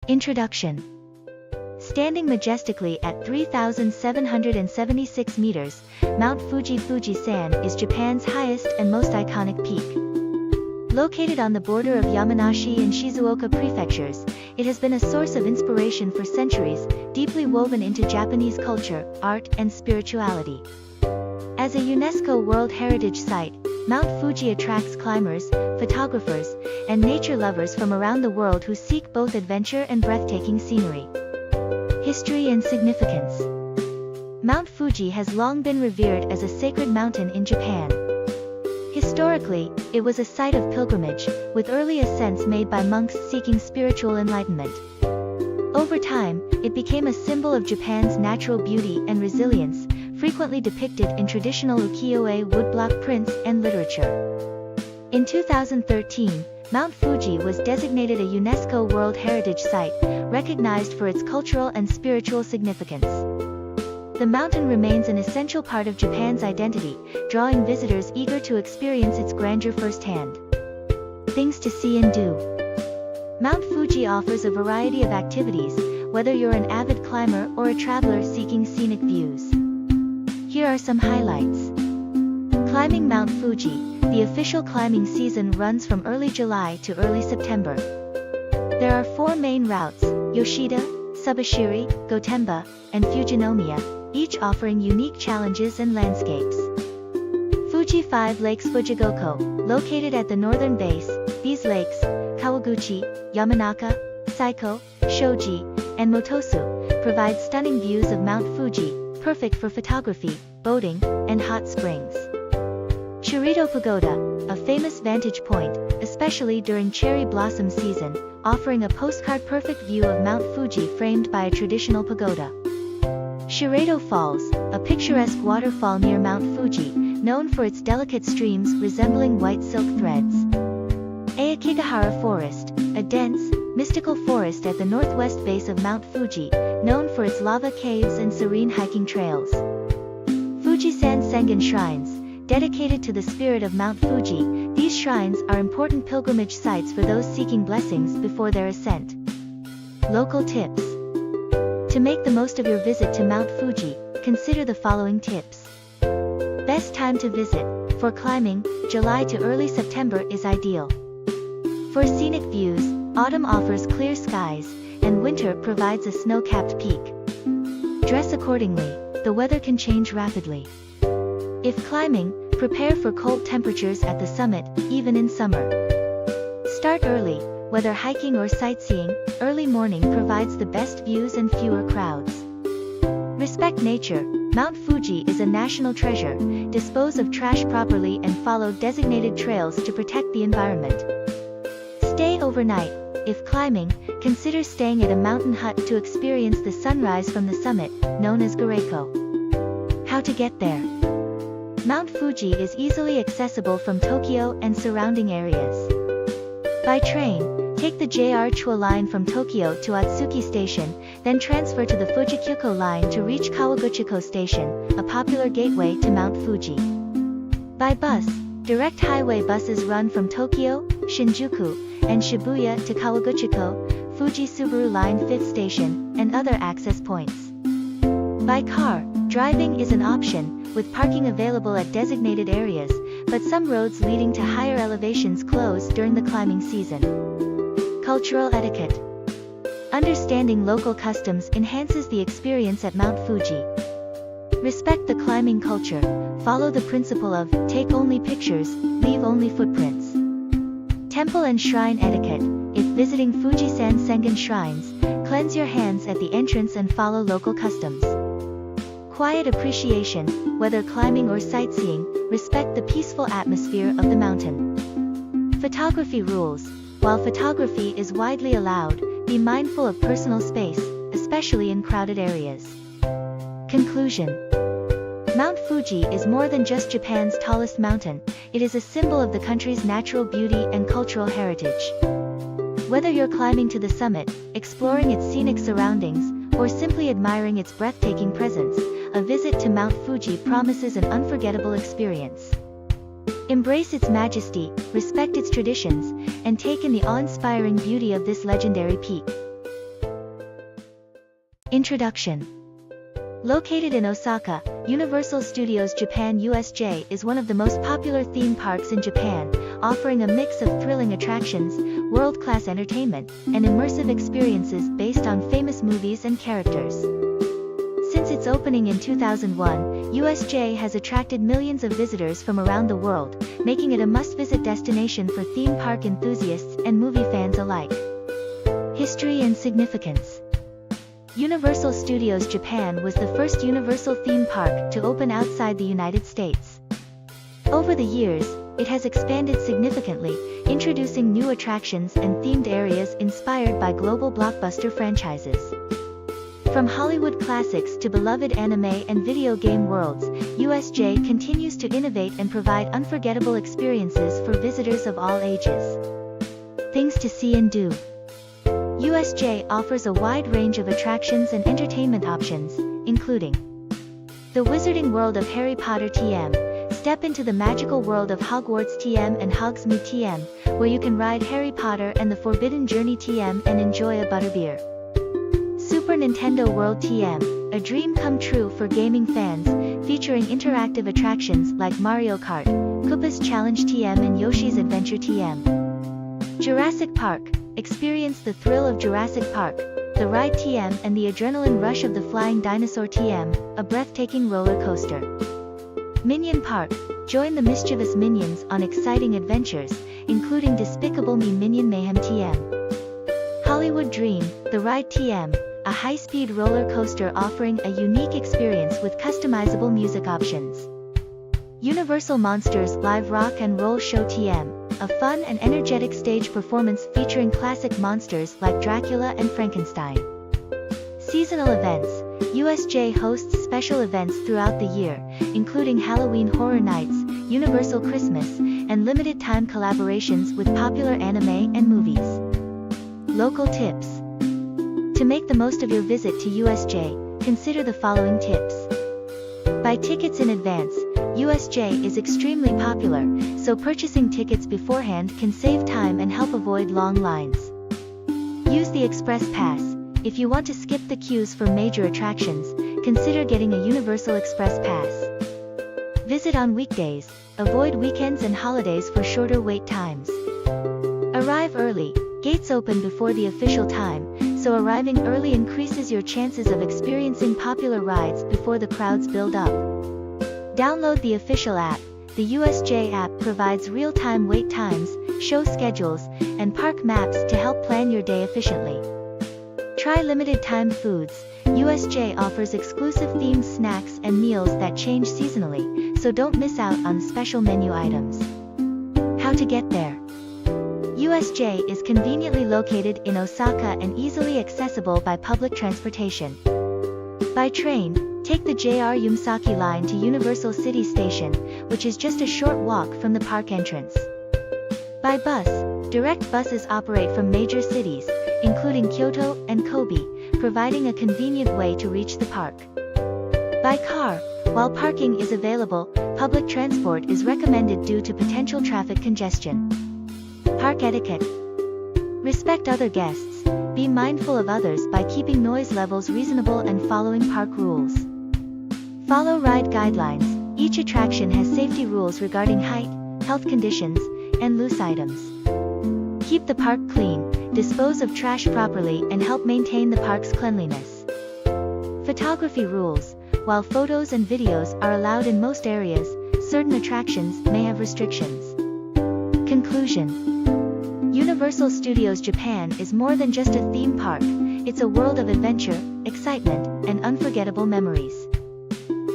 Introduction. Standing majestically at 3,776 meters, Mount Fuji-San is Japan's highest and most iconic peak. Located on the border of Yamanashi and Shizuoka prefectures, it has been a source of inspiration for centuries, deeply woven into Japanese culture, art, and spirituality. As a UNESCO World Heritage Site, Mount Fuji attracts climbers, photographers, and nature lovers from around the world who seek both adventure and breathtaking scenery. History and significance. Mount Fuji has long been revered as a sacred mountain in Japan. Historically, it was a site of pilgrimage, with early ascents made by monks seeking spiritual enlightenment. Over time, it became a symbol of Japan's natural beauty and resilience, frequently depicted in traditional ukiyo-e woodblock prints and literature. In 2013, Mount Fuji was designated a UNESCO World Heritage Site, recognized for its cultural and spiritual significance. The mountain remains an essential part of Japan's identity, drawing visitors eager to experience its grandeur firsthand. Things to see and do. Mount Fuji offers a variety of activities, whether you're an avid climber or a traveler seeking scenic views. Here are some highlights. Climbing Mount Fuji. The official climbing season runs from early July to early September. There are 4 main routes: Yoshida, Subashiri, Gotemba, and Fujinomiya, each offering unique challenges and landscapes. Fuji 5 Lakes Fujigoko, located at the northern base, these lakes, Kawaguchi, Yamanaka, Saiko, Shoji, and Motosu, provide stunning views of Mount Fuji, perfect for photography, boating, and hot springs. Chirito Pagoda, a famous vantage point, especially during cherry blossom season, offering a postcard-perfect view of Mount Fuji framed by a traditional pagoda. Shiredo Falls, a picturesque waterfall near Mount Fuji, known for its delicate streams resembling white silk threads. Aokigahara Forest, a dense, mystical forest at the northwest base of Mount Fuji, known for its lava caves and serene hiking trails. Fujisan Sengen Shrines, dedicated to the spirit of Mount Fuji, these shrines are important pilgrimage sites for those seeking blessings before their ascent. Local tips. To make the most of your visit to Mount Fuji, consider the following tips. Best time to visit. For climbing, July to early September is ideal. For scenic views, autumn offers clear skies, and winter provides a snow-capped peak. Dress accordingly, the weather can change rapidly. If climbing, prepare for cold temperatures at the summit, even in summer. Start early, whether hiking or sightseeing, early morning provides the best views and fewer crowds. Respect nature. Mount Fuji is a national treasure. Dispose of trash properly and follow designated trails to protect the environment. Stay overnight. If climbing, consider staying at a mountain hut to experience the sunrise from the summit, known as Gareko. How to get there. Mount Fuji is easily accessible from Tokyo and surrounding areas. By train, take the JR Chua line from Tokyo to Atsuki Station, then transfer to the Fujikyuko line to reach Kawaguchiko Station, a popular gateway to Mount Fuji. By bus, direct highway buses run from Tokyo, Shinjuku, and Shibuya to Kawaguchiko, Fuji Subaru Line 5th Station, and other access points. By car, driving is an option, with parking available at designated areas, but some roads leading to higher elevations close during the climbing season. Cultural etiquette. Understanding local customs enhances the experience at Mount Fuji. Respect the climbing culture. Follow the principle of take only pictures, leave only footprints. Temple and shrine etiquette. If visiting Fujisan Sengen shrines, cleanse your hands at the entrance and follow local customs. Quiet appreciation. Whether climbing or sightseeing, respect the peaceful atmosphere of the mountain. Photography rules. While photography is widely allowed, be mindful of personal space, especially in crowded areas. Conclusion. Mount Fuji is more than just Japan's tallest mountain, it is a symbol of the country's natural beauty and cultural heritage. Whether you're climbing to the summit, exploring its scenic surroundings, or simply admiring its breathtaking presence, a visit to Mount Fuji promises an unforgettable experience. Embrace its majesty, respect its traditions, and take in the awe-inspiring beauty of this legendary peak. Introduction. Located in Osaka, Universal Studios Japan USJ is one of the most popular theme parks in Japan, offering a mix of thrilling attractions, world-class entertainment, and immersive experiences based on famous movies and characters. Since its opening in 2001, USJ has attracted millions of visitors from around the world, making it a must-visit destination for theme park enthusiasts and movie fans alike. History and significance. Universal Studios Japan was the first Universal theme park to open outside the United States. Over the years, it has expanded significantly, introducing new attractions and themed areas inspired by global blockbuster franchises. From Hollywood classics to beloved anime and video game worlds, USJ continues to innovate and provide unforgettable experiences for visitors of all ages. Things to see and do. USJ offers a wide range of attractions and entertainment options, including the Wizarding World of Harry Potter TM. Step into the magical world of Hogwarts TM and Hogsmeade TM, where you can ride Harry Potter and the Forbidden Journey TM and enjoy a butterbeer. Super Nintendo World TM, a dream come true for gaming fans, featuring interactive attractions like Mario Kart, Koopa's Challenge TM and Yoshi's Adventure TM. Jurassic Park, experience the thrill of Jurassic Park, the ride TM and the adrenaline rush of the Flying Dinosaur TM, a breathtaking roller coaster. Minion Park, join the mischievous minions on exciting adventures, including Despicable Me Minion Mayhem TM. Hollywood Dream, the ride TM, a high-speed roller coaster offering a unique experience with customizable music options. Universal Monsters Live Rock and Roll Show TM, a fun and energetic stage performance featuring classic monsters like Dracula and Frankenstein. Seasonal events. USJ hosts special events throughout the year, including Halloween Horror Nights, Universal Christmas, and limited-time collaborations with popular anime and movies. Local tips. To make the most of your visit to USJ, consider the following tips. Buy tickets in advance. USJ is extremely popular, so purchasing tickets beforehand can save time and help avoid long lines. Use the Express Pass. If you want to skip the queues for major attractions, consider getting a Universal Express Pass. Visit on weekdays. Avoid weekends and holidays for shorter wait times. Arrive early. Gates open before the official time, so arriving early increases your chances of experiencing popular rides before the crowds build up. Download the official app. The USJ app provides real-time wait times, show schedules, and park maps to help plan your day efficiently. Try limited-time foods. USJ offers exclusive themed snacks and meals that change seasonally, so don't miss out on special menu items. How to get there. USJ is conveniently located in Osaka and easily accessible by public transportation. By train, take the JR Yumsaki line to Universal City Station, which is just a short walk from the park entrance. By bus, direct buses operate from major cities, including Kyoto and Kobe, providing a convenient way to reach the park. By car, while parking is available, public transport is recommended due to potential traffic congestion. Park etiquette. Respect other guests. Be mindful of others by keeping noise levels reasonable and following park rules. Follow ride guidelines. Each attraction has safety rules regarding height, health conditions, and loose items. Keep the park clean, dispose of trash properly and help maintain the park's cleanliness. Photography rules. While photos and videos are allowed in most areas, certain attractions may have restrictions. Conclusion. Universal Studios Japan is more than just a theme park, it's a world of adventure, excitement, and unforgettable memories.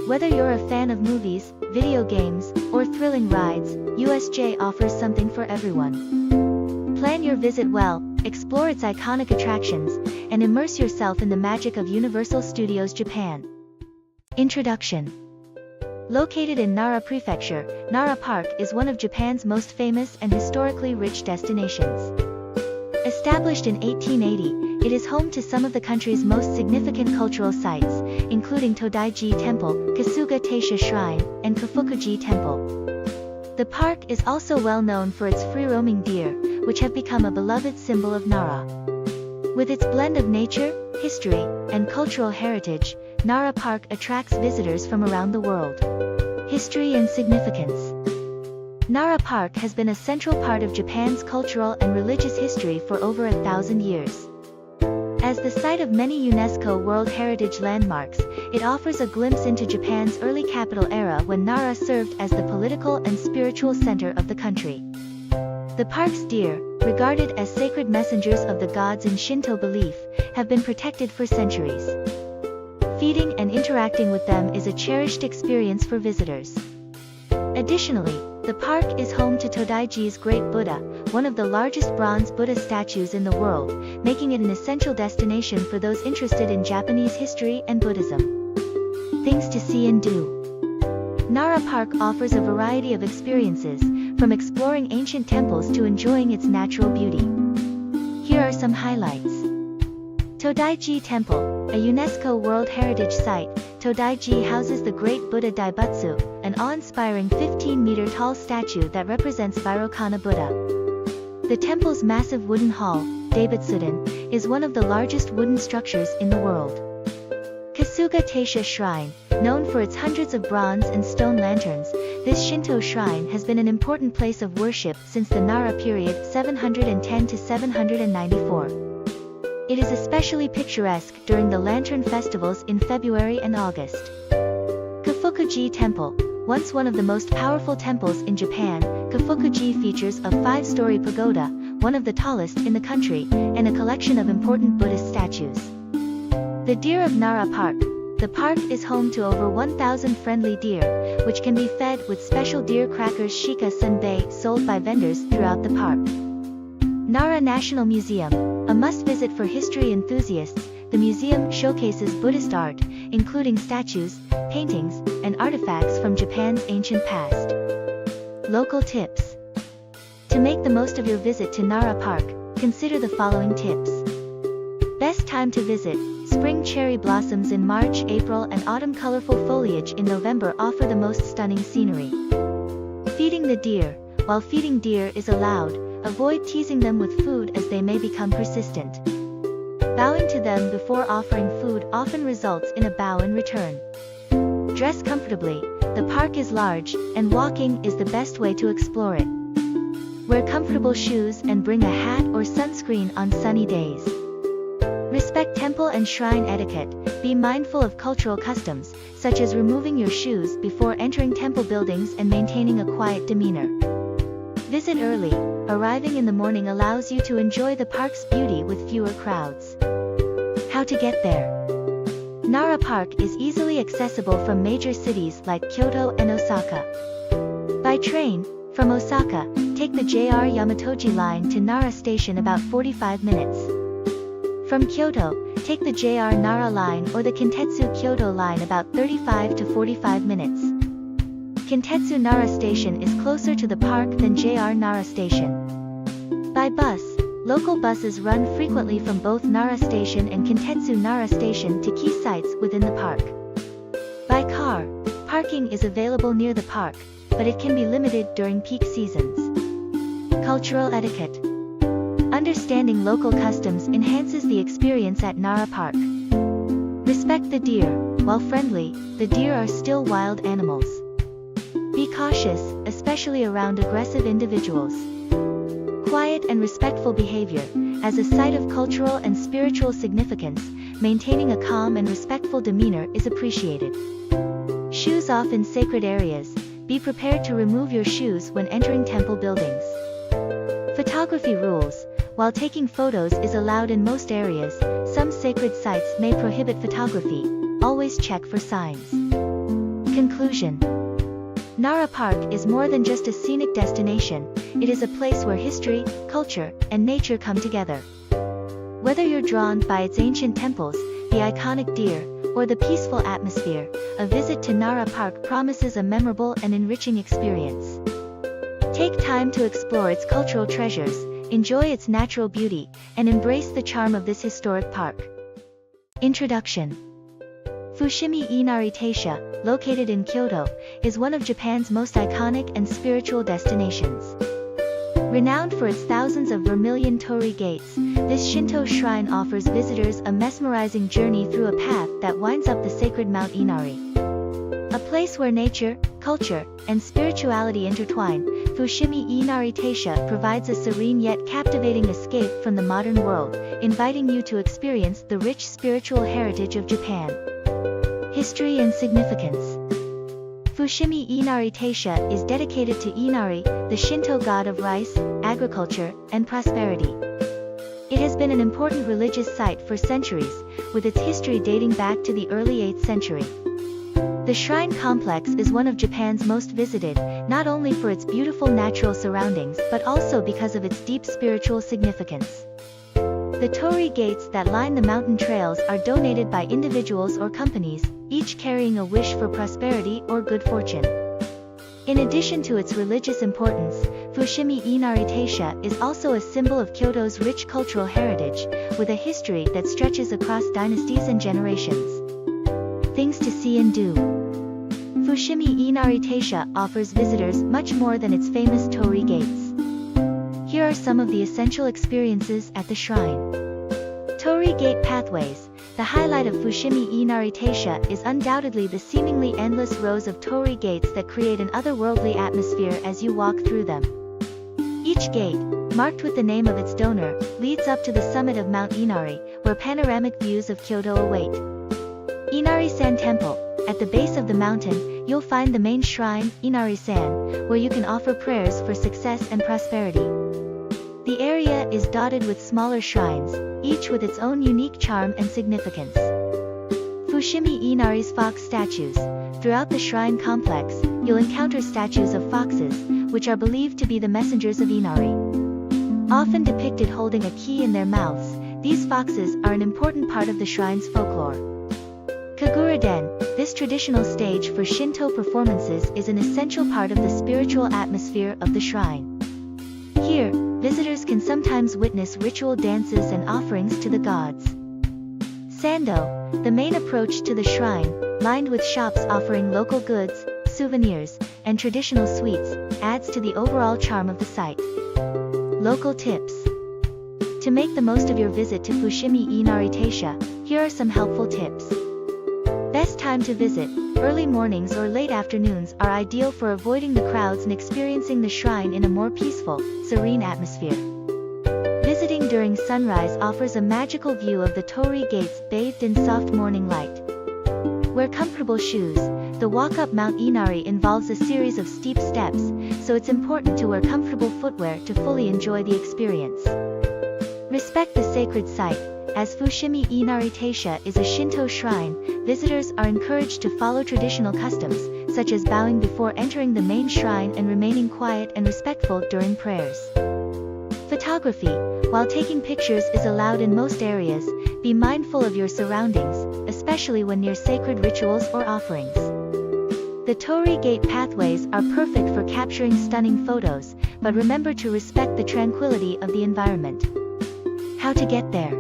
Whether you're a fan of movies, video games, or thrilling rides, USJ offers something for everyone. Plan your visit well, explore its iconic attractions, and immerse yourself in the magic of Universal Studios Japan. Introduction. Located in Nara Prefecture, Nara Park is one of Japan's most famous and historically rich destinations. Established in 1880, it is home to some of the country's most significant cultural sites, including Todaiji Temple, Kasuga Taisha Shrine, and Kinkakuji Temple. The park is also well known for its free-roaming deer, which have become a beloved symbol of Nara. With its blend of nature, history, and cultural heritage, Nara Park attracts visitors from around the world. History and significance. Nara Park has been a central part of Japan's cultural and religious history for over 1,000 years. As the site of many UNESCO World Heritage Landmarks, it offers a glimpse into Japan's early capital era when Nara served as the political and spiritual center of the country. The park's deer, regarded as sacred messengers of the gods in Shinto belief, have been protected for centuries. Feeding and interacting with them is a cherished experience for visitors. Additionally, the park is home to Todaiji's Great Buddha, one of the largest bronze Buddha statues in the world, making it an essential destination for those interested in Japanese history and Buddhism. Things to see and do. Nara Park offers a variety of experiences, from exploring ancient temples to enjoying its natural beauty. Here are some highlights. Todaiji Temple, a UNESCO World Heritage Site, Todaiji houses the Great Buddha Daibutsu, an awe-inspiring 15-meter-tall statue that represents Vairocana Buddha. The temple's massive wooden hall, Daibutsudan, is one of the largest wooden structures in the world. Osaka Taisha Shrine, known for its hundreds of bronze and stone lanterns, this Shinto shrine has been an important place of worship since the Nara period 710 to 794. It is especially picturesque during the lantern festivals in February and August. Kinkakuji Temple, once one of the most powerful temples in Japan, Kinkakuji features a 5-story pagoda, one of the tallest in the country, and a collection of important Buddhist statues. The Deer of Nara Park. The park is home to over 1,000 friendly deer, which can be fed with special deer crackers shika senbei sold by vendors throughout the park. Nara National Museum, a must-visit for history enthusiasts, the museum showcases Buddhist art, including statues, paintings, and artifacts from Japan's ancient past. Local tips. To make the most of your visit to Nara Park, consider the following tips. Best time to visit: spring cherry blossoms in March, April, and autumn colorful foliage in November offer the most stunning scenery. Feeding the deer. While feeding deer is allowed, avoid teasing them with food as they may become persistent. Bowing to them before offering food often results in a bow in return. Dress comfortably. The park is large, and walking is the best way to explore it. Wear comfortable shoes and bring a hat or sunscreen on sunny days. Respect temple and shrine etiquette. Be mindful of cultural customs, such as removing your shoes before entering temple buildings and maintaining a quiet demeanor. Visit early. Arriving in the morning allows you to enjoy the park's beauty with fewer crowds. How to get there? Nara Park is easily accessible from major cities like Kyoto and Osaka. By train, from Osaka, take the JR Yamatoji line to Nara Station about 45 minutes. From Kyoto, take the JR Nara line or the Kintetsu Kyoto line about 35 to 45 minutes. Kintetsu Nara Station is closer to the park than JR Nara Station. By bus, local buses run frequently from both Nara Station and Kintetsu Nara Station to key sites within the park. By car, parking is available near the park, but it can be limited during peak seasons. Cultural etiquette. Understanding local customs enhances the experience at Nara Park. Respect the deer. While friendly, the deer are still wild animals. Be cautious, especially around aggressive individuals. Quiet and respectful behavior. As a site of cultural and spiritual significance, maintaining a calm and respectful demeanor is appreciated. Shoes off in sacred areas. Be prepared to remove your shoes when entering temple buildings. Photography rules. While taking photos is allowed in most areas, some sacred sites may prohibit photography. Always check for signs. Conclusion. Nara Park is more than just a scenic destination, it is a place where history, culture, and nature come together. Whether you're drawn by its ancient temples, the iconic deer, or the peaceful atmosphere, a visit to Nara Park promises a memorable and enriching experience. Take time to explore its cultural treasures, enjoy its natural beauty, and embrace the charm of this historic park. Introduction. Fushimi Inari Taisha, located in Kyoto, is one of Japan's most iconic and spiritual destinations. Renowned for its thousands of vermilion torii gates, this Shinto shrine offers visitors a mesmerizing journey through a path that winds up the sacred Mount Inari. A place where nature, culture, and spirituality intertwine, Fushimi Inari Taisha provides a serene yet captivating escape from the modern world, inviting you to experience the rich spiritual heritage of Japan. History and significance. Fushimi Inari Taisha is dedicated to Inari, the Shinto god of rice, agriculture, and prosperity. It has been an important religious site for centuries, with its history dating back to the early 8th century. The shrine complex is one of Japan's most visited, not only for its beautiful natural surroundings but also because of its deep spiritual significance. The torii gates that line the mountain trails are donated by individuals or companies, each carrying a wish for prosperity or good fortune. In addition to its religious importance, Fushimi Inari Taisha is also a symbol of Kyoto's rich cultural heritage, with a history that stretches across dynasties and generations. Things to see and do. Fushimi Inari Taisha offers visitors much more than its famous torii gates. Here are some of the essential experiences at the shrine. Torii gate pathways. The highlight of Fushimi Inari Taisha is undoubtedly the seemingly endless rows of torii gates that create an otherworldly atmosphere as you walk through them. Each gate, marked with the name of its donor, leads up to the summit of Mount Inari, where panoramic views of Kyoto await. Inari-san Temple. At the base of the mountain, you'll find the main shrine, Inari-san, where you can offer prayers for success and prosperity. The area is dotted with smaller shrines, each with its own unique charm and significance. Fushimi Inari's fox statues. Throughout the shrine complex, you'll encounter statues of foxes, which are believed to be the messengers of Inari. Often depicted holding a key in their mouths, these foxes are an important part of the shrine's folklore. Kagura-den, this traditional stage for Shinto performances, is an essential part of the spiritual atmosphere of the shrine. Here, visitors can sometimes witness ritual dances and offerings to the gods. Sando, the main approach to the shrine, lined with shops offering local goods, souvenirs, and traditional sweets, adds to the overall charm of the site. Local tips. To make the most of your visit to Fushimi Inari Taisha, here are some helpful tips. Best time to visit. Early mornings or late afternoons are ideal for avoiding the crowds and experiencing the shrine in a more peaceful, serene atmosphere. Visiting during sunrise offers a magical view of the torii gates bathed in soft morning light. Wear comfortable shoes. The walk up Mount Inari involves a series of steep steps, so it's important to wear comfortable footwear to fully enjoy the experience. Respect the sacred site. As Fushimi Inari Taisha is a Shinto shrine, visitors are encouraged to follow traditional customs, such as bowing before entering the main shrine and remaining quiet and respectful during prayers. Photography. While taking pictures is allowed in most areas, be mindful of your surroundings, especially when near sacred rituals or offerings. The torii gate pathways are perfect for capturing stunning photos, but remember to respect the tranquility of the environment. How to get there.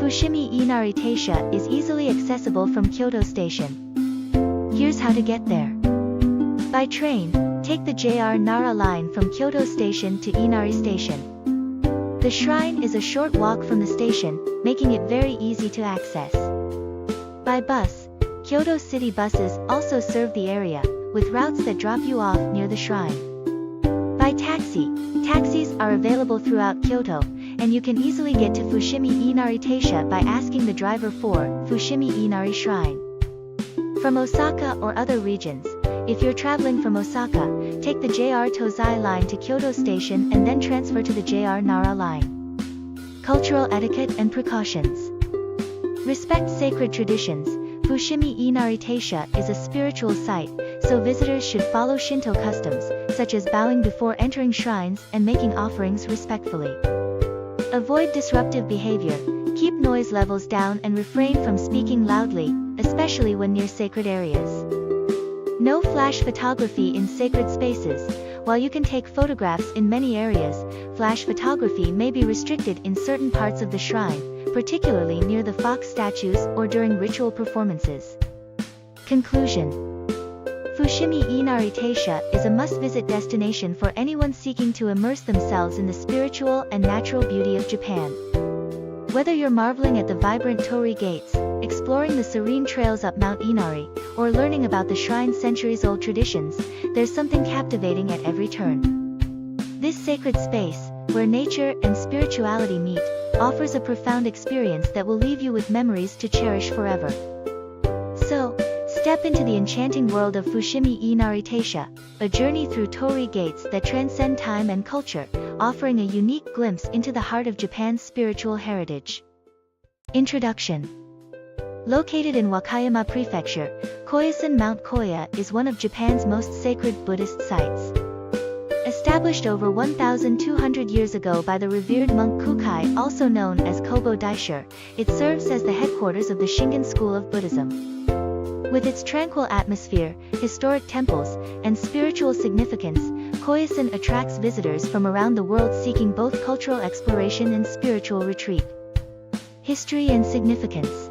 Fushimi Inari Taisha is easily accessible from Kyoto Station. Here's how to get there. By train, take the JR Nara line from Kyoto Station to Inari Station. The shrine is a short walk from the station, making it very easy to access. By bus, Kyoto city buses also serve the area, with routes that drop you off near the shrine. By taxi, taxis are available throughout Kyoto, and you can easily get to Fushimi Inari Taisha by asking the driver for Fushimi Inari Shrine. From Osaka or other regions, if you're traveling from Osaka, take the JR Todaiji line to Kyoto Station and then transfer to the JR Nara line. Cultural etiquette and precautions. Respect sacred traditions. Fushimi Inari Taisha is a spiritual site, so visitors should follow Shinto customs, such as bowing before entering shrines and making offerings respectfully. Avoid disruptive behavior. Keep noise levels down and refrain from speaking loudly, especially when near sacred areas. No flash photography in sacred spaces. While you can take photographs in many areas, flash photography may be restricted in certain parts of the shrine, particularly near the fox statues or during ritual performances. Conclusion. Fushimi Inari Taisha is a must-visit destination for anyone seeking to immerse themselves in the spiritual and natural beauty of Japan. Whether you're marveling at the vibrant torii gates, exploring the serene trails up Mount Inari, or learning about the shrine's centuries-old traditions, there's something captivating at every turn. This sacred space, where nature and spirituality meet, offers a profound experience that will leave you with memories to cherish forever. So, step into the enchanting world of Fushimi Inari Taisha, a journey through torii gates that transcend time and culture, offering a unique glimpse into the heart of Japan's spiritual heritage. Introduction. Located in Wakayama Prefecture, Koyasan Mount Koya is one of Japan's most sacred Buddhist sites. Established over 1,200 years ago by the revered monk Kukai, also known as Kobo Daisher, it serves as the headquarters of the Shingon school of Buddhism. With its tranquil atmosphere, historic temples, and spiritual significance, Koyasan attracts visitors from around the world seeking both cultural exploration and spiritual retreat. History and significance.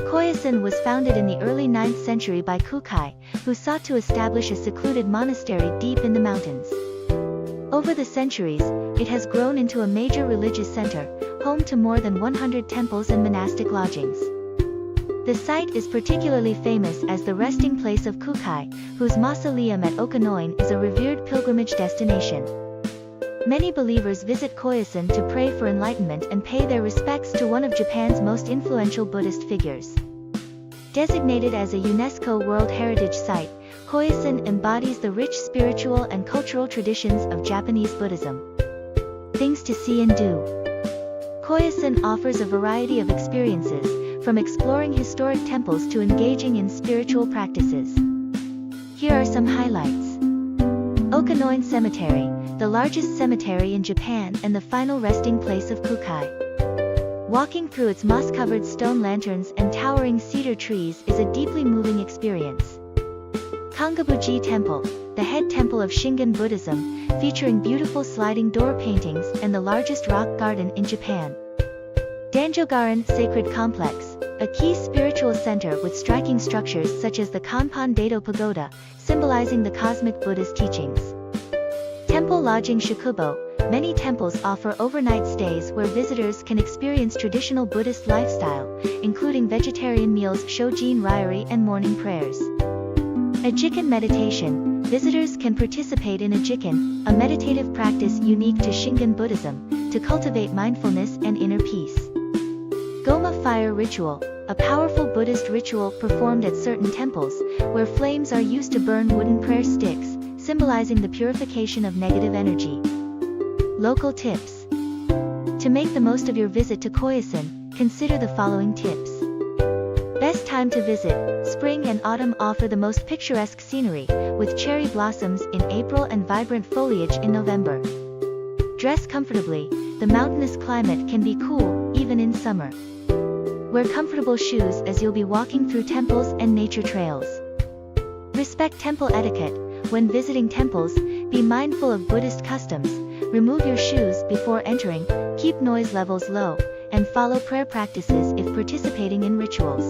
Koyasan was founded in the early 9th century by Kukai, who sought to establish a secluded monastery deep in the mountains. Over the centuries, it has grown into a major religious center, home to more than 100 temples and monastic lodgings. The site is particularly famous as the resting place of Kukai, whose mausoleum at Okanoin is a revered pilgrimage destination. Many believers visit Koyasan to pray for enlightenment and pay their respects to one of Japan's most influential Buddhist figures. Designated as a UNESCO World Heritage Site, Koyasan embodies the rich spiritual and cultural traditions of Japanese Buddhism. Things to see and do. Koyasan offers a variety of experiences, from exploring historic temples to engaging in spiritual practices. Here are some highlights. Okanoin Cemetery, the largest cemetery in Japan and the final resting place of Kukai. Walking through its moss-covered stone lanterns and towering cedar trees is a deeply moving experience. Kinkakuji Temple, the head temple of Shingon Buddhism, featuring beautiful sliding door paintings and the largest rock garden in Japan. Danjogaran Sacred Complex, a key spiritual center with striking structures such as the Kanpan Dado Pagoda, symbolizing the cosmic Buddhist teachings. Temple Lodging Shakubo, many temples offer overnight stays where visitors can experience traditional Buddhist lifestyle, including vegetarian meals, shojin ryori, and morning prayers. A Jikken Meditation, visitors can participate in a Jikken, a meditative practice unique to Shingon Buddhism, to cultivate mindfulness and inner peace. Goma Fire Ritual, a powerful Buddhist ritual performed at certain temples, where flames are used to burn wooden prayer sticks, symbolizing the purification of negative energy. Local tips. To make the most of your visit to Koyasan, consider the following tips. Best time to visit: spring and autumn offer the most picturesque scenery, with cherry blossoms in April and vibrant foliage in November. Dress comfortably, the mountainous climate can be cool, even in summer. Wear comfortable shoes as you'll be walking through temples and nature trails. Respect temple etiquette. When visiting temples, be mindful of Buddhist customs, remove your shoes before entering, keep noise levels low, and follow prayer practices if participating in rituals.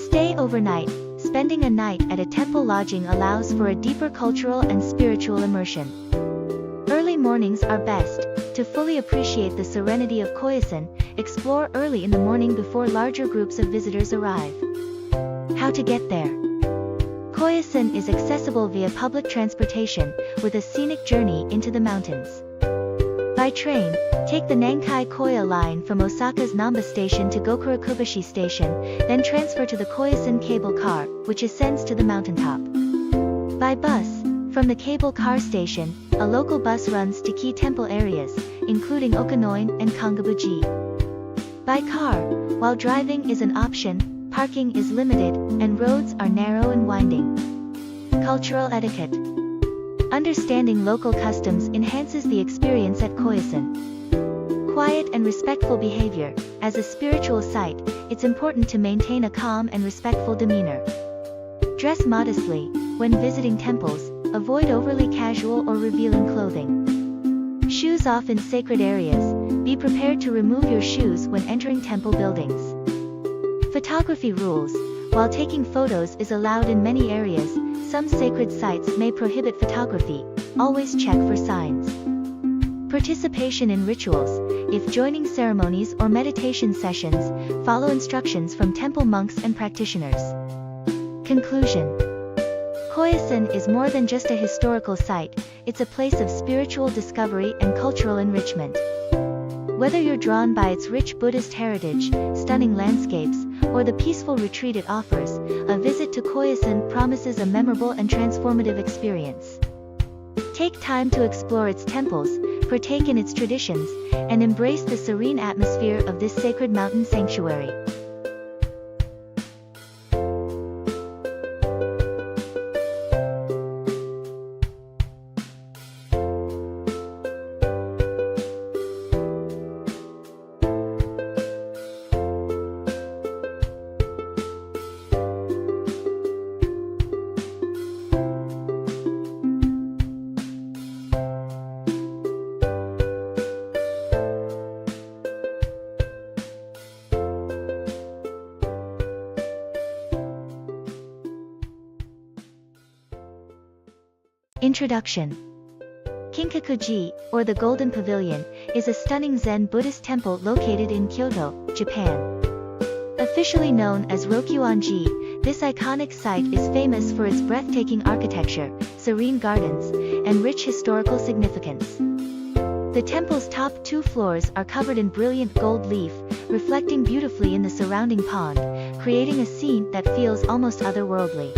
Stay overnight. Spending a night at a temple lodging allows for a deeper cultural and spiritual immersion. Early mornings are best. To fully appreciate the serenity of Koyasan, explore early in the morning before larger groups of visitors arrive. How to get there. Koyasan is accessible via public transportation, with a scenic journey into the mountains. By train, take the Nankai Koya line from Osaka's Namba Station to Gokurakubashi Station, then transfer to the Koyasan cable car, which ascends to the mountaintop. By bus, from the cable car station, a local bus runs to key temple areas, including Okanoin and Kinkakuji. By car, while driving is an option, parking is limited, and roads are narrow and winding. Cultural etiquette. Understanding local customs enhances the experience at Koyasan. Quiet and respectful behavior. As a spiritual site, it's important to maintain a calm and respectful demeanor. Dress modestly. When visiting temples, avoid overly casual or revealing clothing. Shoes off in sacred areas. Be prepared to remove your shoes when entering temple buildings. Photography rules. While taking photos is allowed in many areas, some sacred sites may prohibit photography. Always check for signs. Participation in rituals. If joining ceremonies or meditation sessions, follow instructions from temple monks and practitioners. Conclusion. Koyasan is more than just a historical site, it's a place of spiritual discovery and cultural enrichment. Whether you're drawn by its rich Buddhist heritage, stunning landscapes, or the peaceful retreat it offers, a visit to Koyasan promises a memorable and transformative experience. Take time to explore its temples, partake in its traditions, and embrace the serene atmosphere of this sacred mountain sanctuary. Introduction. Kinkakuji, or the Golden Pavilion, is a stunning Zen Buddhist temple located in Kyoto, Japan. Officially known as Rokuonji, this iconic site is famous for its breathtaking architecture, serene gardens, and rich historical significance. The temple's top 2 floors are covered in brilliant gold leaf, reflecting beautifully in the surrounding pond, creating a scene that feels almost otherworldly.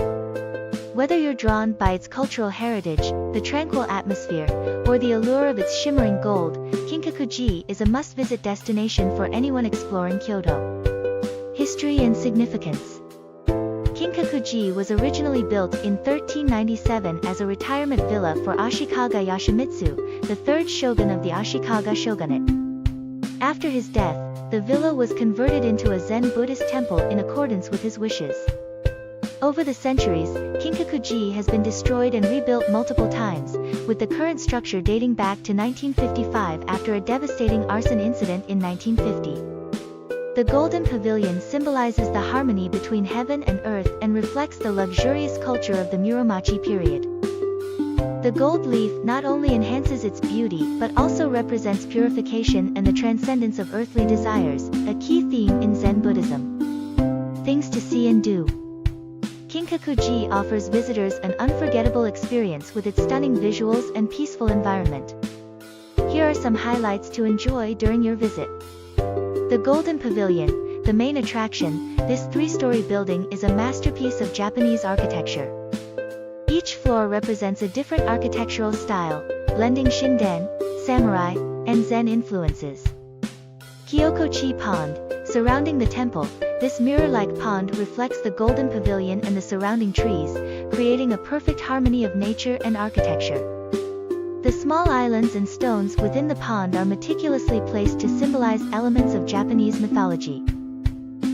Whether you're drawn by its cultural heritage, the tranquil atmosphere, or the allure of its shimmering gold, Kinkakuji is a must-visit destination for anyone exploring Kyoto. History and significance. Kinkakuji was originally built in 1397 as a retirement villa for Ashikaga Yoshimitsu, the 3rd shogun of the Ashikaga shogunate. After his death, the villa was converted into a Zen Buddhist temple in accordance with his wishes. Over the centuries, Kinkakuji has been destroyed and rebuilt multiple times, with the current structure dating back to 1955 after a devastating arson incident in 1950. The Golden Pavilion symbolizes the harmony between heaven and earth and reflects the luxurious culture of the Muromachi period. The gold leaf not only enhances its beauty but also represents purification and the transcendence of earthly desires, a key theme in Zen Buddhism. Things to see and do. Kinkakuji offers visitors an unforgettable experience with its stunning visuals and peaceful environment. Here are some highlights to enjoy during your visit. The Golden Pavilion, the main attraction, this 3-story building is a masterpiece of Japanese architecture. Each floor represents a different architectural style, blending Shinden, samurai, and Zen influences. Kyokochi Pond, surrounding the temple, this mirror-like pond reflects the Golden Pavilion and the surrounding trees, creating a perfect harmony of nature and architecture. The small islands and stones within the pond are meticulously placed to symbolize elements of Japanese mythology.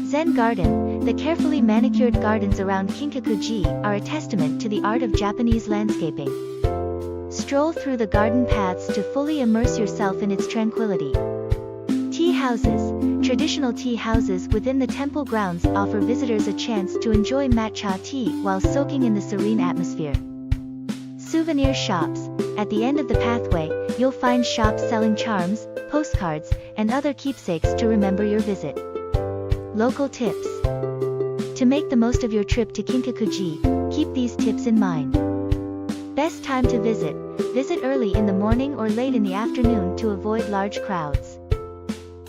Zen Garden, the carefully manicured gardens around Kinkakuji are a testament to the art of Japanese landscaping. Stroll through the garden paths to fully immerse yourself in its tranquility. Tea houses. Traditional tea houses within the temple grounds offer visitors a chance to enjoy matcha tea while soaking in the serene atmosphere. Souvenir shops. At the end of the pathway, you'll find shops selling charms, postcards, and other keepsakes to remember your visit. Local tips. To make the most of your trip to Kinkakuji, keep these tips in mind. Best time to visit. Visit early in the morning or late in the afternoon to avoid large crowds.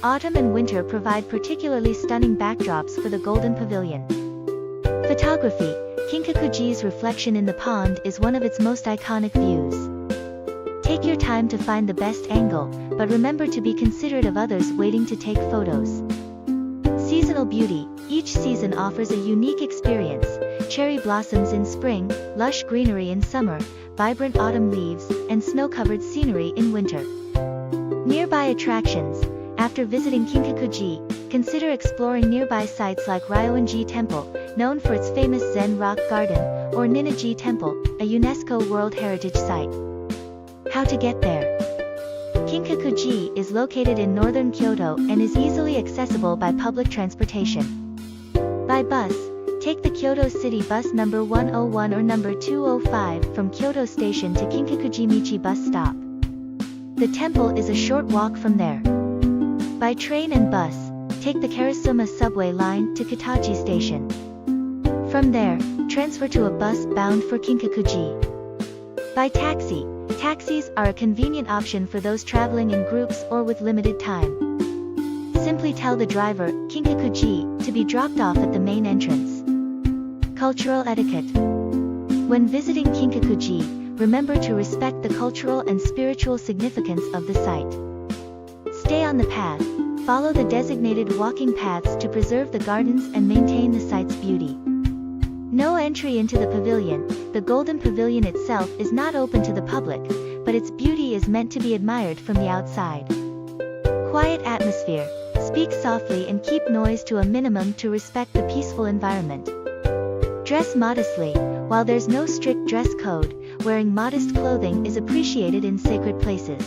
Autumn and winter provide particularly stunning backdrops for the Golden Pavilion. Photography. Kinkakuji's reflection in the pond is one of its most iconic views. Take your time to find the best angle, but remember to be considerate of others waiting to take photos. Seasonal beauty. Each season offers a unique experience. Cherry blossoms in spring, lush greenery in summer, vibrant autumn leaves, and snow-covered scenery in winter. Nearby attractions. After visiting Kinkakuji, consider exploring nearby sites like Ryoanji Temple, known for its famous Zen rock garden, or Ninnaji Temple, a UNESCO World Heritage Site. How to get there? Kinkakuji is located in northern Kyoto and is easily accessible by public transportation. By bus, Take the Kyoto City bus number 101 or number 205 from Kyoto Station to Kinkakuji Michi bus stop. The temple is a short walk from there. By train and bus, take the Karasuma subway line to Todaiji Station. From there, transfer to a bus bound for Kinkakuji. By taxi, taxis are a convenient option for those traveling in groups or with limited time. Simply tell the driver, Kinkakuji, to be dropped off at the main entrance. Cultural etiquette. When visiting Kinkakuji, remember to respect the cultural and spiritual significance of the site. Stay on the path, follow the designated walking paths to preserve the gardens and maintain the site's beauty. No entry into the pavilion. The Golden Pavilion itself is not open to the public, but its beauty is meant to be admired from the outside. Quiet atmosphere. Speak softly and keep noise to a minimum to respect the peaceful environment. Dress modestly. While there's no strict dress code, wearing modest clothing is appreciated in sacred places.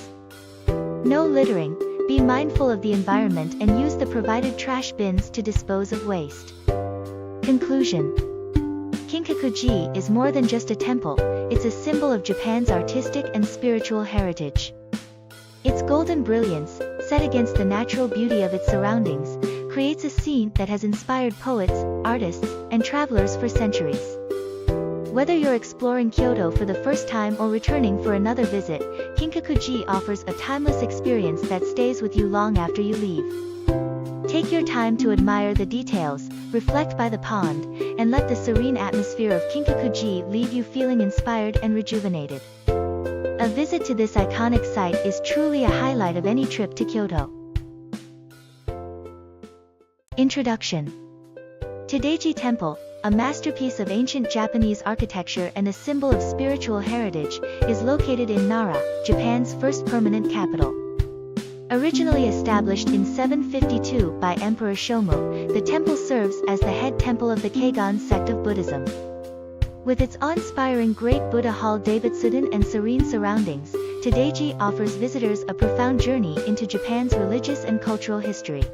No littering. Be mindful of the environment and use the provided trash bins to dispose of waste. Conclusion. Kinkakuji is more than just a temple, it's a symbol of Japan's artistic and spiritual heritage. Its golden brilliance, set against the natural beauty of its surroundings, creates a scene that has inspired poets, artists, and travelers for centuries. Whether you're exploring Kyoto for the first time or returning for another visit, Kinkakuji offers a timeless experience that stays with you long after you leave. Take your time to admire the details, reflect by the pond, and let the serene atmosphere of Kinkakuji leave you feeling inspired and rejuvenated. A visit to this iconic site is truly a highlight of any trip to Kyoto. Introduction. Todaiji Temple, a masterpiece of ancient Japanese architecture and a symbol of spiritual heritage, is located in Nara, Japan's first permanent capital. Originally established in 752 by Emperor Shomu, the temple serves as the head temple of the Keigan sect of Buddhism. With its awe-inspiring Great Buddha Hall Daibutsudan and serene surroundings, Todaiji offers visitors a profound journey into Japan's religious and cultural history.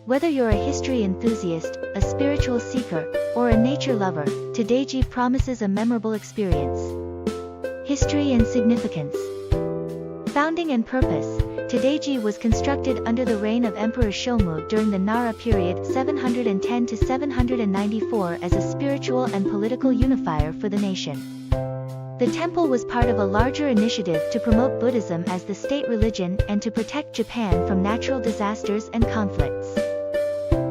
Whether you're a history enthusiast, a spiritual seeker, or a nature lover, Todaiji promises a memorable experience. History and significance. Founding and purpose. Todaiji was constructed under the reign of Emperor Shomu during the Nara period 710 to 794 as a spiritual and political unifier for the nation. The temple was part of a larger initiative to promote Buddhism as the state religion and to protect Japan from natural disasters and conflicts.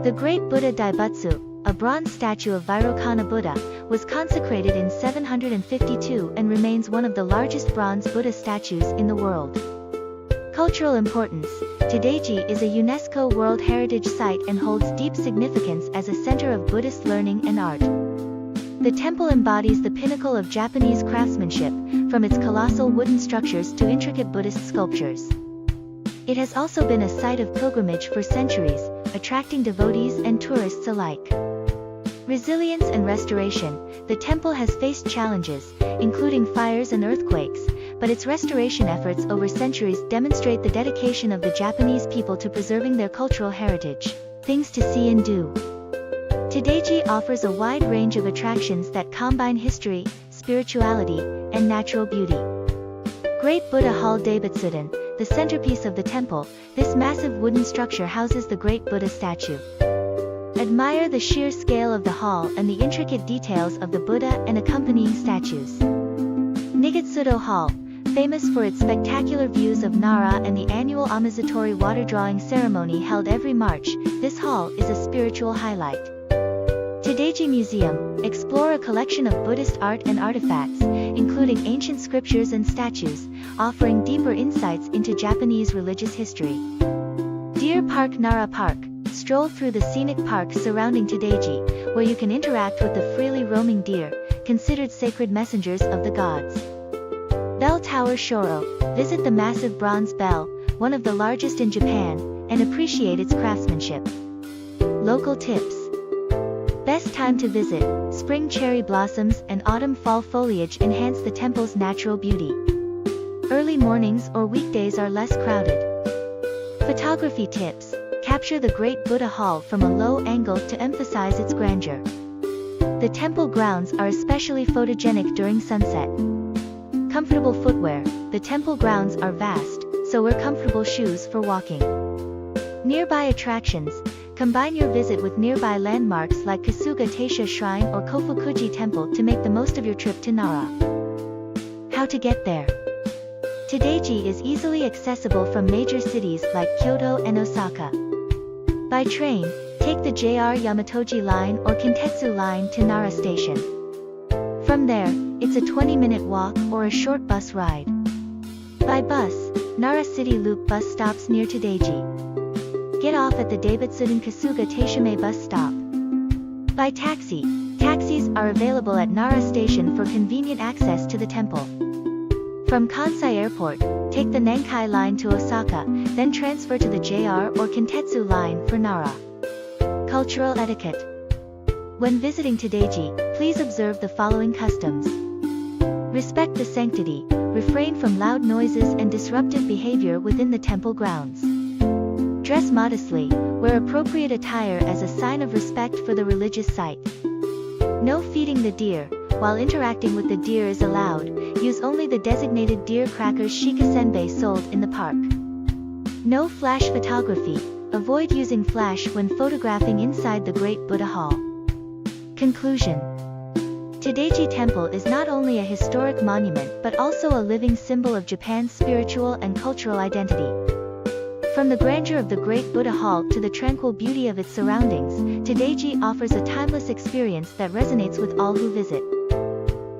The Great Buddha Daibutsu, a bronze statue of Vairocana Buddha, was consecrated in 752 and remains one of the largest bronze Buddha statues in the world. Cultural importance. Todaiji is a UNESCO World Heritage Site and holds deep significance as a center of Buddhist learning and art. The temple embodies the pinnacle of Japanese craftsmanship, from its colossal wooden structures to intricate Buddhist sculptures. It has also been a site of pilgrimage for centuries, attracting devotees and tourists alike. Resilience and restoration. The temple has faced challenges, including fires and earthquakes, but its restoration efforts over centuries demonstrate the dedication of the Japanese people to preserving their cultural heritage. Things to see and do. Todaiji offers a wide range of attractions that combine history, spirituality, and natural beauty. Great Buddha Hall Daibutsudan, the centerpiece of the temple, this massive wooden structure houses the Great Buddha statue. Admire the sheer scale of the hall and the intricate details of the Buddha and accompanying statues. Nigitsudo Hall, famous for its spectacular views of Nara and the annual Amazatori water drawing ceremony held every March, this hall is a spiritual highlight. Todaiji Museum, explore a collection of Buddhist art and artifacts, including ancient scriptures and statues, offering deeper insights into Japanese religious history. Deer Park Nara Park, stroll through the scenic park surrounding Todaiji, where you can interact with the freely roaming deer, considered sacred messengers of the gods. Bell Tower Shoro, visit the massive bronze bell, one of the largest in Japan, and appreciate its craftsmanship. Local tips. Best time to visit. Spring cherry blossoms and autumn fall foliage enhance the temple's natural beauty. Early mornings or weekdays are less crowded. Photography tips. Capture the Great Buddha Hall from a low angle to emphasize its grandeur. The temple grounds are especially photogenic during sunset. Comfortable footwear. The temple grounds are vast, so wear comfortable shoes for walking. Nearby attractions. Combine your visit with nearby landmarks like Osaka Taisha Shrine or Kinkakuji Temple to make the most of your trip to Nara. How to get there? Todaiji is easily accessible from major cities like Kyoto and Osaka. By train, take the JR Yamatoji line or Kintetsu line to Nara Station. From there, it's a 20-minute walk or a short bus ride. By bus, Nara City Loop bus stops near Todaiji. Get off at the Daibutsudan Kasuga Taishime bus stop. By taxi, taxis are available at Nara Station for convenient access to the temple. From Kansai Airport, take the Nankai line to Osaka, then transfer to the JR or Kintetsu line for Nara. Cultural etiquette. When visiting Todaiji, please observe the following customs. Respect the sanctity, refrain from loud noises and disruptive behavior within the temple grounds. Dress modestly, wear appropriate attire as a sign of respect for the religious site. No feeding the deer. While interacting with the deer is allowed, use only the designated deer crackers shikasenbei sold in the park. No flash photography. Avoid using flash when photographing inside the Great Buddha Hall. Conclusion. Todaiji Temple is not only a historic monument but also a living symbol of Japan's spiritual and cultural identity. From the grandeur of the Great Buddha Hall to the tranquil beauty of its surroundings, Todaiji offers a timeless experience that resonates with all who visit.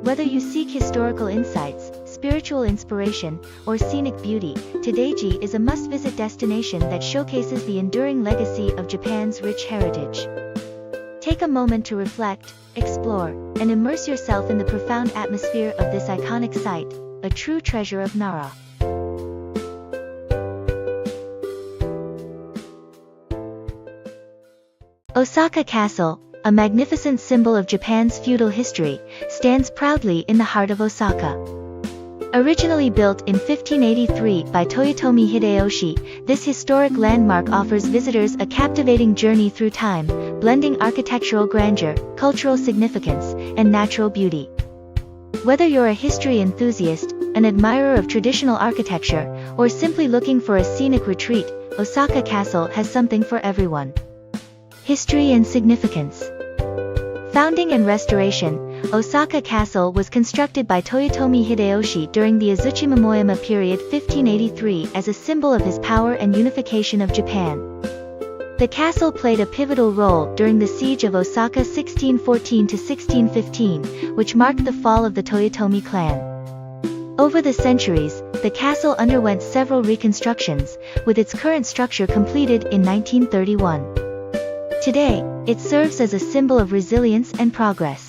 Whether you seek historical insights, spiritual inspiration, or scenic beauty, Todaiji is a must-visit destination that showcases the enduring legacy of Japan's rich heritage. Take a moment to reflect, explore, and immerse yourself in the profound atmosphere of this iconic site, a true treasure of Nara. Osaka Castle, a magnificent symbol of Japan's feudal history, stands proudly in the heart of Osaka. Originally built in 1583 by Toyotomi Hideyoshi, this historic landmark offers visitors a captivating journey through time, blending architectural grandeur, cultural significance, and natural beauty. Whether you're a history enthusiast, an admirer of traditional architecture, or simply looking for a scenic retreat, Osaka Castle has something for everyone. History and significance. Founding and restoration. Osaka Castle was constructed by Toyotomi Hideyoshi during the Azuchi Momoyama period 1583 as a symbol of his power and unification of Japan. The castle played a pivotal role during the siege of Osaka 1614 to 1615, which marked the fall of the Toyotomi clan. Over the centuries, the castle underwent several reconstructions, with its current structure completed in 1931. Today, it serves as a symbol of resilience and progress.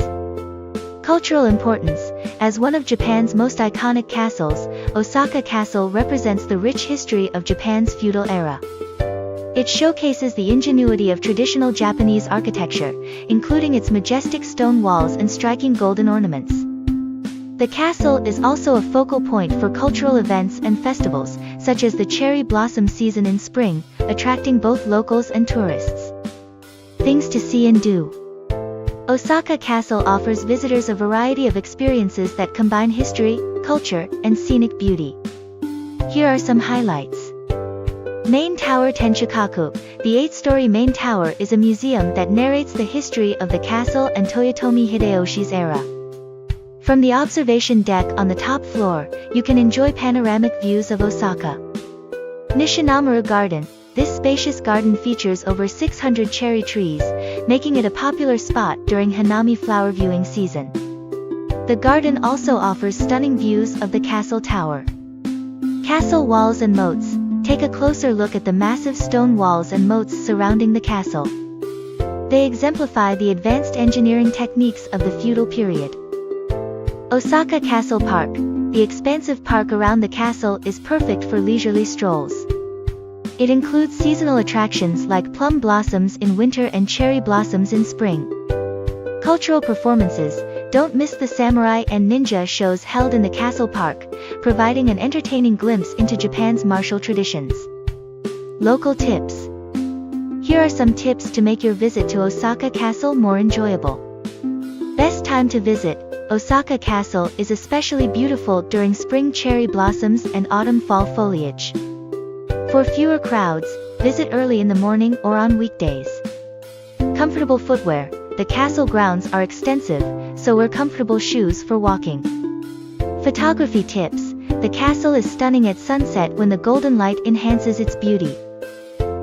Cultural importance. As one of Japan's most iconic castles, Osaka Castle represents the rich history of Japan's feudal era. It showcases the ingenuity of traditional Japanese architecture, including its majestic stone walls and striking golden ornaments. The castle is also a focal point for cultural events and festivals, such as the cherry blossom season in spring, attracting both locals and tourists. Things to see and do. Osaka Castle offers visitors a variety of experiences that combine history, culture, and scenic beauty. Here are some highlights. Main Tower Tenshikaku. The 8-story main tower is a museum that narrates the history of the castle and Toyotomi Hideyoshi's era. From the observation deck on the top floor, you can enjoy panoramic views of Osaka. Nishinamaru Garden. This spacious garden features over 600 cherry trees, making it a popular spot during Hanami flower viewing season. The garden also offers stunning views of the castle tower. Castle walls and moats. Take a closer look at the massive stone walls and moats surrounding the castle. They exemplify the advanced engineering techniques of the feudal period. Osaka Castle Park. The expansive park around the castle is perfect for leisurely strolls. It includes seasonal attractions like plum blossoms in winter and cherry blossoms in spring. Cultural performances. Don't miss the samurai and ninja shows held in the castle park, providing an entertaining glimpse into Japan's martial traditions. Local tips. Here are some tips to make your visit to Osaka Castle more enjoyable. time to visit. Osaka Castle is especially beautiful during spring cherry blossoms and autumn-fall foliage. For fewer crowds, visit early in the morning or on weekdays. Comfortable footwear. The castle grounds are extensive, so wear comfortable shoes for walking. Photography tips. The castle is stunning at sunset when the golden light enhances its beauty.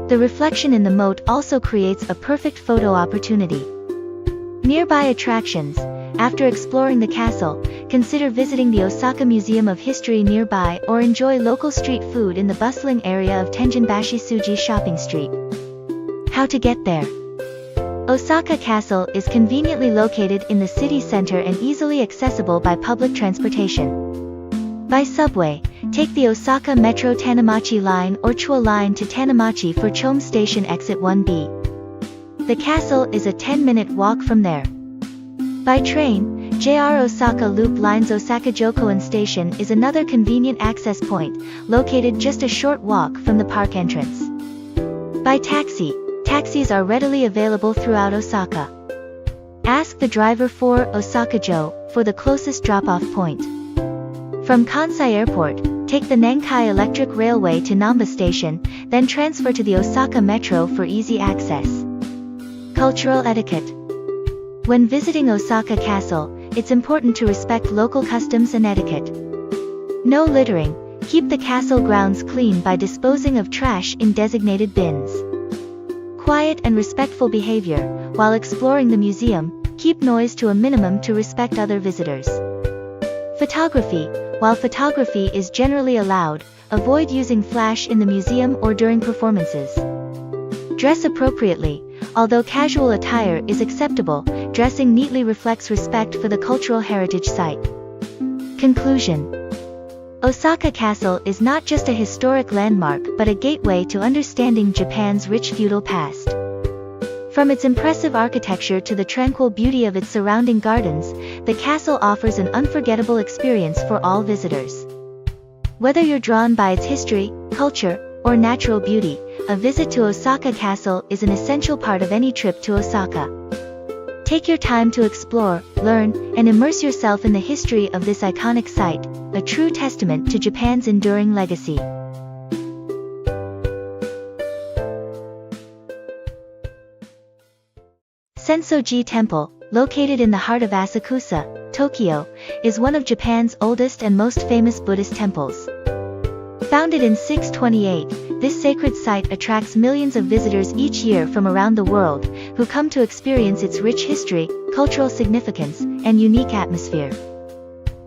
The reflection in the moat also creates a perfect photo opportunity. Nearby attractions. After exploring the castle, consider visiting the Osaka Museum of History nearby or enjoy local street food in the bustling area of Tenjinbashi Suji Shopping Street. How to get there? Osaka Castle is conveniently located in the city center and easily accessible by public transportation. By subway, take the Osaka Metro Tanamachi Line or Chua Line to Tanamachi for Chome Station Exit 1B. The castle is a 10-minute walk from there. By train, JR Osaka Loop Line's Osaka Jokoin Station is another convenient access point, located just a short walk from the park entrance. By taxi, taxis are readily available throughout Osaka. Ask the driver for Osaka-jo for the closest drop-off point. From Kansai Airport, take the Nankai Electric Railway to Namba Station, then transfer to the Osaka Metro for easy access. Cultural etiquette. When visiting Osaka Castle, it's important to respect local customs and etiquette. No littering. Keep the castle grounds clean by disposing of trash in designated bins. Quiet and respectful behavior. While exploring the museum, keep noise to a minimum to respect other visitors. Photography. While photography is generally allowed, avoid using flash in the museum or during performances. Dress appropriately. Although casual attire is acceptable, dressing neatly reflects respect for the cultural heritage site. Conclusion. Osaka Castle is not just a historic landmark but a gateway to understanding Japan's rich feudal past. From its impressive architecture to the tranquil beauty of its surrounding gardens, the castle offers an unforgettable experience for all visitors. Whether you're drawn by its history, culture, or natural beauty, a visit to Osaka Castle is an essential part of any trip to Osaka. Take your time to explore, learn, and immerse yourself in the history of this iconic site, a true testament to Japan's enduring legacy. Sensoji Temple, located in the heart of Asakusa, Tokyo, is one of Japan's oldest and most famous Buddhist temples. Founded in 628, this sacred site attracts millions of visitors each year from around the world, who come to experience its rich history, cultural significance, and unique atmosphere.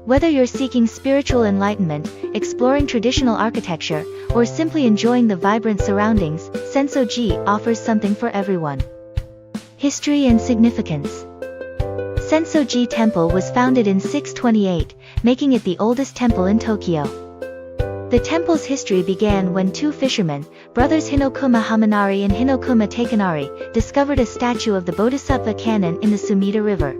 Whether you're seeking spiritual enlightenment, exploring traditional architecture, or simply enjoying the vibrant surroundings, Sensoji offers something for everyone. History and significance. Sensoji Temple was founded in 628, making it the oldest temple in Tokyo. The temple's history began when two fishermen, brothers Hinokuma Hamanari and Hinokuma Takenari, discovered a statue of the Bodhisattva Kannon in the Sumida River.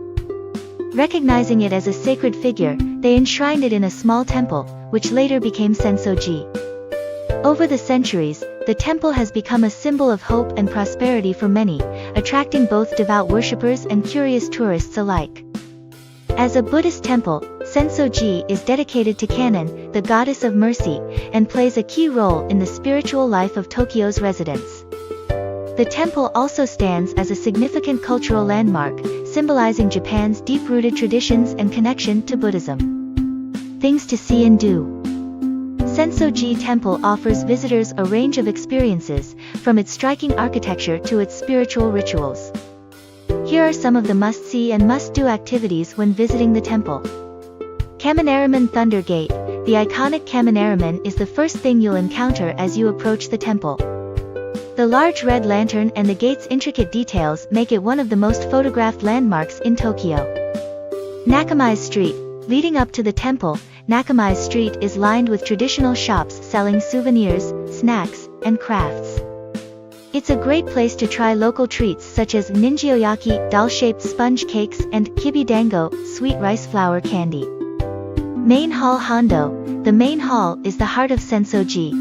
Recognizing it as a sacred figure, they enshrined it in a small temple, which later became Sensoji. Over the centuries, the temple has become a symbol of hope and prosperity for many, attracting both devout worshippers and curious tourists alike. As a Buddhist temple, Sensoji is dedicated to Kannon, the goddess of mercy, and plays a key role in the spiritual life of Tokyo's residents. The temple also stands as a significant cultural landmark, symbolizing Japan's deep-rooted traditions and connection to Buddhism. Things to see and do. Sensoji Temple offers visitors a range of experiences, from its striking architecture to its spiritual rituals. Here are some of the must-see and must-do activities when visiting the temple. Kaminaraman Thunder Gate. The iconic Kaminaraman is the first thing you'll encounter as you approach the temple. The large red lantern and the gate's intricate details make it one of the most photographed landmarks in Tokyo. Nakamai Street. Leading up to the temple, Nakamai Street is lined with traditional shops selling souvenirs, snacks, and crafts. It's a great place to try local treats such as ninjioyaki, doll-shaped sponge cakes, and kibidango, sweet rice flour candy. Main Hall Hondo. The main hall is the heart of Sensoji.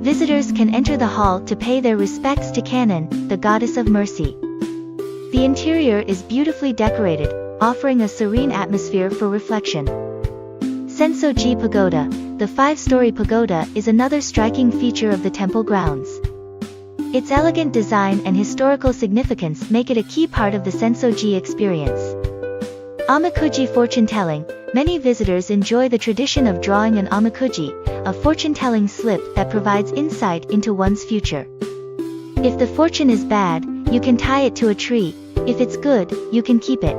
Visitors can enter the hall to pay their respects to Kannon, the goddess of mercy. The interior is beautifully decorated, offering a serene atmosphere for reflection. Sensoji Pagoda, the 5-story pagoda, is another striking feature of the temple grounds. Its elegant design and historical significance make it a key part of the Sensoji experience. Omikuji fortune-telling. Many visitors enjoy the tradition of drawing an omikuji, a fortune-telling slip that provides insight into one's future. If the fortune is bad, you can tie it to a tree. If it's good, you can keep it.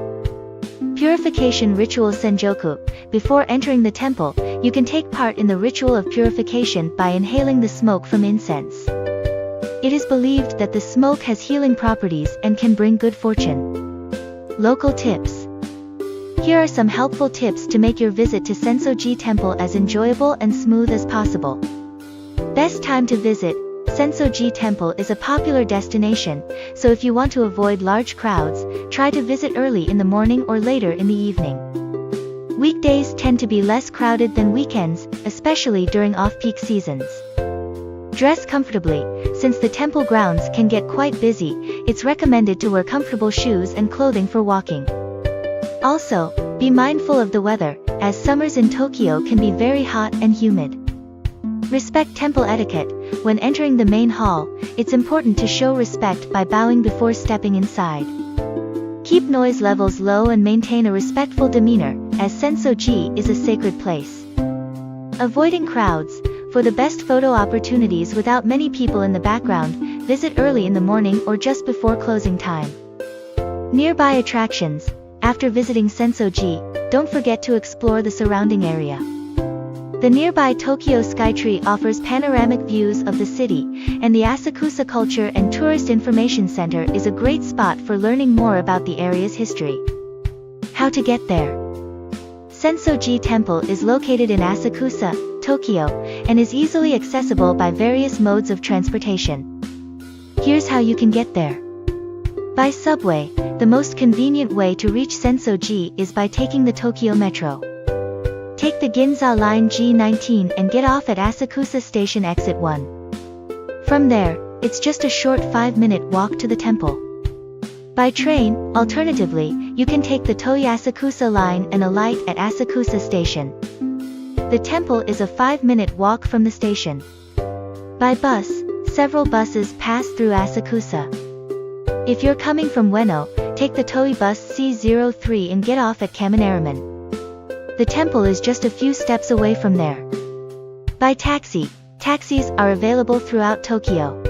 Purification ritual Senjoku. Before entering the temple, you can take part in the ritual of purification by inhaling the smoke from incense. It is believed that the smoke has healing properties and can bring good fortune. Local tips. Here are some helpful tips to make your visit to Sensoji Temple as enjoyable and smooth as possible. Best time to visit. Sensoji Temple is a popular destination, so if you want to avoid large crowds, try to visit early in the morning or later in the evening. Weekdays tend to be less crowded than weekends, especially during off-peak seasons. Dress comfortably. Since the temple grounds can get quite busy, it's recommended to wear comfortable shoes and clothing for walking. Also, be mindful of the weather, as summers in Tokyo can be very hot and humid. Respect temple etiquette. When entering the main hall, it's important to show respect by bowing before stepping inside. Keep noise levels low and maintain a respectful demeanor, as Sensoji is a sacred place. Avoiding crowds. For the best photo opportunities without many people in the background, visit early in the morning or just before closing time. Nearby attractions. After visiting Sensoji, don't forget to explore the surrounding area. The nearby Tokyo Skytree offers panoramic views of the city, and the Asakusa Culture and Tourist Information Center is a great spot for learning more about the area's history. How to get there. Sensoji Temple is located in Asakusa, Tokyo, and is easily accessible by various modes of transportation. Here's how you can get there. By subway. The most convenient way to reach Sensoji is by taking the Tokyo Metro. Take the Ginza Line G19 and get off at Asakusa Station Exit 1. From there, it's just a short 5-minute walk to the temple. By train, alternatively, you can take the Toei Asakusa Line and alight at Asakusa Station. The temple is a 5-minute walk from the station. By bus, several buses pass through Asakusa. If you're coming from Ueno, take the Toei bus C03 and get off at Kaminaraman. The temple is just a few steps away from there. By taxi. Taxis are available throughout Tokyo.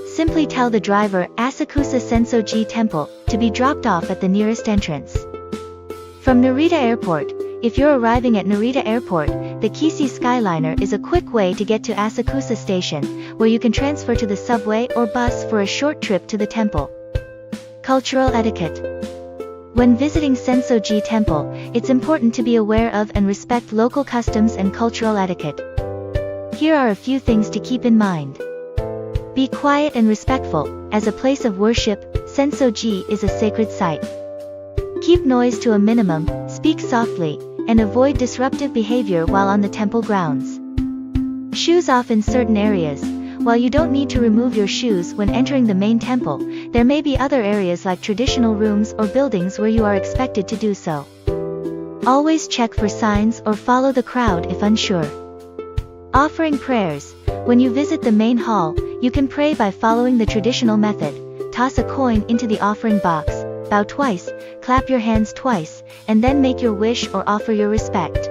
Simply tell the driver Asakusa Sensoji Temple to be dropped off at the nearest entrance. From Narita Airport. If you're arriving at Narita Airport, the Kisi Skyliner is a quick way to get to Asakusa Station, where you can transfer to the subway or bus for a short trip to the temple. Cultural etiquette. When visiting Sensoji Temple, it's important to be aware of and respect local customs and cultural etiquette. Here are a few things to keep in mind. Be quiet and respectful. As a place of worship, Sensoji is a sacred site. Keep noise to a minimum, speak softly, and avoid disruptive behavior while on the temple grounds. Shoes off in certain areas. While you don't need to remove your shoes when entering the main temple, there may be other areas like traditional rooms or buildings where you are expected to do so. Always check for signs or follow the crowd if unsure. Offering prayers. When you visit the main hall, you can pray by following the traditional method. Toss a coin into the offering box, bow twice, clap your hands twice, and then make your wish or offer your respect.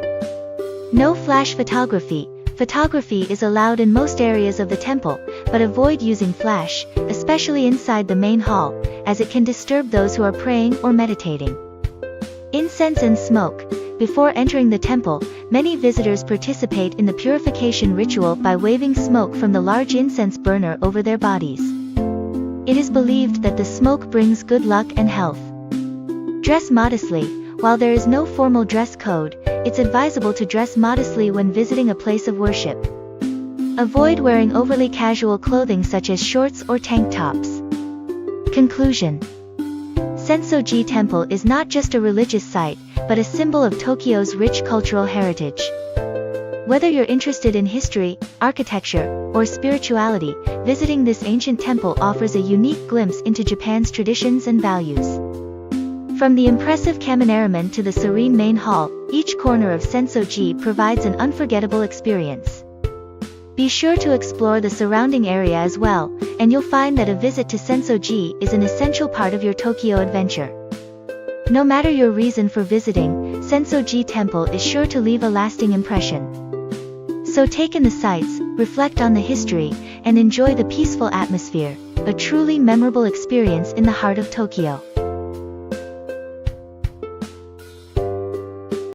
No flash photography. Photography is allowed in most areas of the temple, but avoid using flash, especially inside the main hall, as it can disturb those who are praying or meditating. Incense and smoke. Before entering the temple, many visitors participate in the purification ritual by waving smoke from the large incense burner over their bodies. It is believed that the smoke brings good luck and health. Dress modestly. While there is no formal dress code, it's advisable to dress modestly when visiting a place of worship. Avoid wearing overly casual clothing such as shorts or tank tops. Conclusion. Sensoji Temple is not just a religious site, but a symbol of Tokyo's rich cultural heritage. Whether you're interested in history, architecture, or spirituality, visiting this ancient temple offers a unique glimpse into Japan's traditions and values. From the impressive Kaminaraman to the serene main hall, each corner of Sensoji provides an unforgettable experience. Be sure to explore the surrounding area as well, and you'll find that a visit to Sensoji is an essential part of your Tokyo adventure. No matter your reason for visiting, Sensoji Temple is sure to leave a lasting impression. So take in the sights, reflect on the history, and enjoy the peaceful atmosphere, a truly memorable experience in the heart of Tokyo.